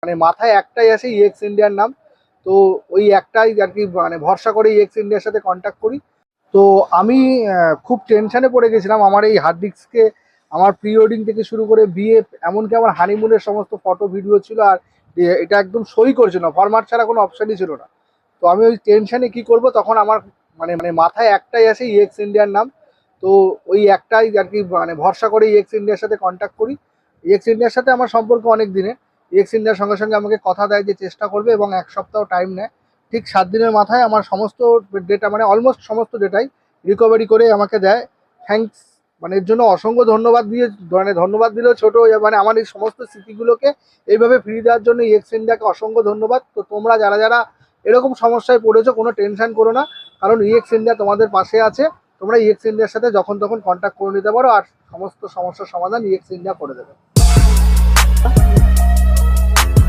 মানে মাথায় একটাই আসে ইএক্স ইন্ডিয়ার নাম। তো ওই একটাই আর কি মানে ভরসা করে ইএক্স ইন্ডিয়ার সাথে কন্ট্যাক্ট করি। তো আমি খুব টেনশনে পড়ে গেছিলাম। আমার এই হার্ড ডিস্কে আমার প্রি ওয়েডিং থেকে শুরু করে বিয়ে, এমনকি আমার হানিমুনের সমস্ত ফটো ভিডিও ছিল। আর এটা একদম সই করেছিল না, ফরম্যাট ছাড়া কোনো অপশানই ছিল না। তো আমি ওই টেনশনে কি করব, তখন আমার মানে মাথায় একটাই আসে ইএক্স ইন্ডিয়ার নাম। তো ওই একটাই আর কি মানে ভরসা করে ইএক্স ইন্ডিয়ার সাথে কন্ট্যাক্ট করি। ইএক্স ইন্ডিয়ার সাথে আমার সম্পর্ক অনেক দিনের। ইএক্স ইন্ডিয়ার সঙ্গে সঙ্গে আমাকে কথা দেয় যে চেষ্টা করবে, এবং 1 সপ্তাহ টাইম নেয়। ঠিক 7 দিনের মাথায় আমার সমস্ত ডেটা, মানে অলমোস্ট সমস্ত ডেটাই রিকভারি করে আমাকে দেয়। থ্যাঙ্কস, মানে এর জন্য অসংখ্য ধন্যবাদ দিয়ে, মানে ধন্যবাদ দিলেও ছোট হয়ে যাবে। মানে আমার এই সমস্ত স্মৃতিগুলোকে এইভাবে ফিরিয়ে দেওয়ার জন্য ইএক্স ইন্ডিয়াকে অসংখ্য ধন্যবাদ। তো তোমরা যারা যারা এরকম সমস্যায় পড়েছো, কোনো টেনশন করো না, কারণ ইএক্স ইন্ডিয়া তোমাদের পাশে আছে। তোমরা ইএক্স ইন্ডিয়ার সাথে যখন তখন কন্ট্যাক্ট করে নিতে পারো, আর সমস্ত সমস্যার সমাধান ইএক্স ইন্ডিয়া করে দেবে।